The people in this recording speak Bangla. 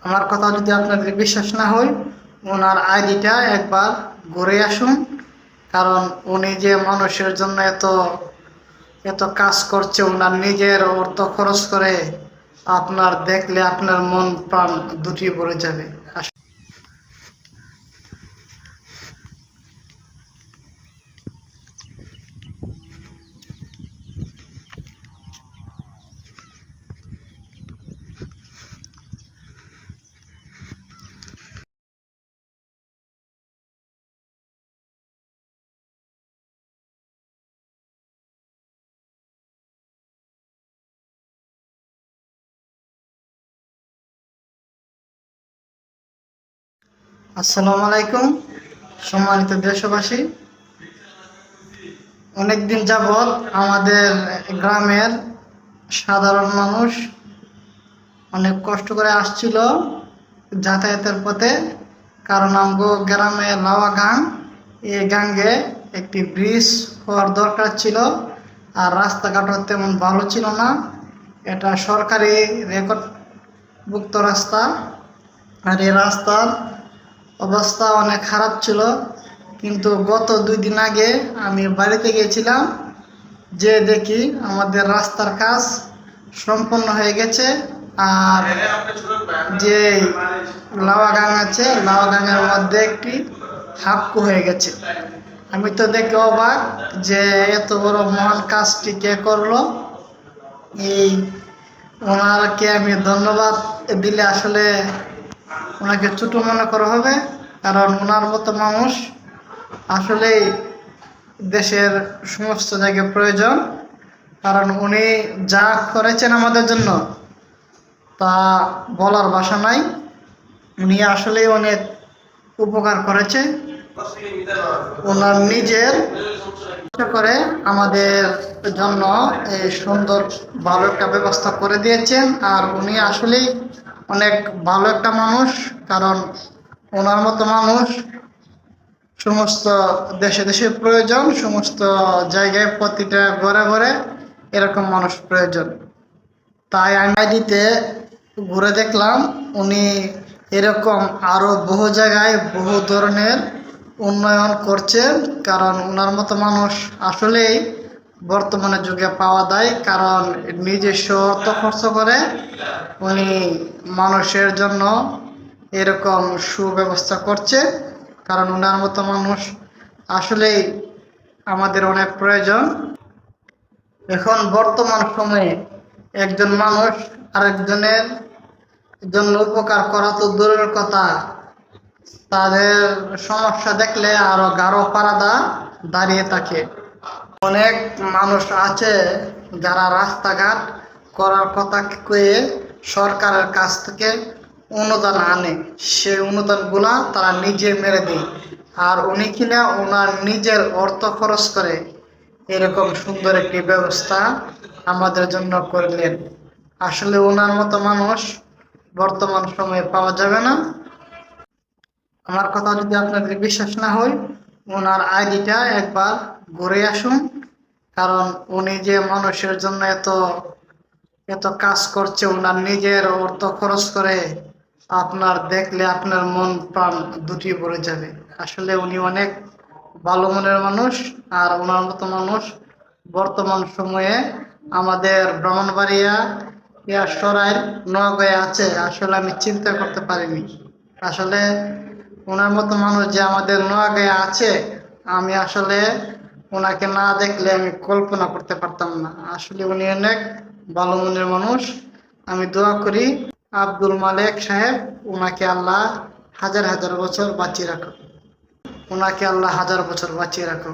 আমার কথা যদি আপনাদের বিশ্বাস না হয়, ওনার আইডিটা একবার ঘুরে আসুন। কারণ উনি যে মানুষের জন্য এত এত কাজ করছে, ওনার নিজের অর্থ খরচ করে, আপনার দেখলে আপনার মন প্রাণ দুটি ভরে যাবে। আসসালামু আলাইকুম, সম্মানিত দেশবাসী। অনেকদিন যাবৎ আমাদের গ্রামের সাধারণ মানুষ অনেক কষ্ট করে আসছিল যাতায়াতের পথে। কারণ আমগো গ্রামে লাওয়া গাং, এই গাঙ্গে একটি ব্রিজ হওয়ার দরকার ছিল, আর রাস্তাঘাটও তেমন ভালো ছিল না। এটা সরকারি রেকর্ডভুক্ত রাস্তা, আর এই রাস্তার অবস্থা অনেক খারাপ ছিল। কিন্তু গত 2 দিন আগে আমি বাড়িতে গিয়েছিলাম, যে দেখি আমাদের রাস্তার কাজ সম্পন্ন হয়ে গেছে। আর যে লাওয়া গাং আছে, লাওয়া গাঙের মধ্যে একটি হাক্কু হয়ে গেছে। আমি তো দেখে অবাক যে এত বড় মহান কাজটি কে করলো। এই ওনাকে আমি ধন্যবাদ দিলে আসলে ওনাকে ছোট মনে করা হবে। কারণ ওনার মতো মানুষ আসলেই দেশের সমস্ত জায়গায় প্রয়োজন। কারণ উনি যা করেছেন আমাদের জন্য তা বলার ভাষা নাই। উনি আসলেই অনেক উপকার করেছে। ওনার নিজের করে আমাদের জন্য এই সুন্দর ভালো একটা ব্যবস্থা করে দিয়েছেন। আর উনি আসলেই অনেক ভালো একটা মানুষ। কারণ ওনার মতো মানুষ সমস্ত দেশে দেশে প্রয়োজন, সমস্ত জায়গায় প্রতিটা ঘরে ঘরে এরকম মানুষ প্রয়োজন। তাই আমি আইডিতে ঘুরে দেখলাম উনি এরকম আরো বহু জায়গায় বহু ধরনের উন্নয়ন করছেন। কারণ ওনার মতো মানুষ আসলেই বর্তমানে যুগে পাওয়া যায়। কারণ নিজস্ব অর্থ খরচ করে উনি মানুষের জন্য এরকম সুব্যবস্থা করছে। কারণ ওনার মতো মানুষ আসলেই আমাদের অনেক প্রয়োজন। এখন বর্তমান সময়ে একজন মানুষ আরেকজনের জন্য উপকার করা তো দূরের কথা, তাদের সমস্যা দেখলে আরো গাঢ় পারদা দাঁড়িয়ে থাকে। অনেক মানুষ আছে যারা রাস্তাঘাট করার কথা কয়ে সরকারের কাছ থেকে অনুদান আনে, সেই অনুদানগুলা তারা নিজে মেরে দেয়। আর উনি কিনা ওনার নিজের অর্থ খরচ করে এরকম সুন্দর একটি ব্যবস্থা আমাদের জন্য করলেন। আসলে ওনার মতো মানুষ বর্তমান সময়ে পাওয়া যাবে না। আমার কথা যদি আপনাদের বিশ্বাস না হয়, ওনার আইডিটা একবার ঘুরে আসুন। কারণ উনি যে মানুষের জন্য এত এত কাজ করছে, ওনার নিজের অর্থ খরচ করে, আপনার দেখলে আপনার মন প্রাণ দুটি ভরে যাবে। আসলে উনি অনেক ভালো মনের মানুষ। আর ওনার মতো মানুষ বর্তমান সময়ে আমাদের ব্রাহ্মণবাড়িয়া সরাইল নোয়াগাঁয়ে আছে। আসলে আমি চিন্তা করতে পারিনি আসলে ওনার মতো মানুষ যে আমাদের নোয়াগাঁয়ে আছে। আমি আসলে ওনাকে না দেখলে আমি কল্পনা করতে পারতাম না। আসলে উনি অনেক ভালো মনের মানুষ। আমি দোয়া করি আব্দুল মালেক সাহেব, ওনাকে আল্লাহ হাজার হাজার বছর বাঁচিয়ে রাখো। ওনাকে আল্লাহ হাজার বছর বাঁচিয়ে রাখো।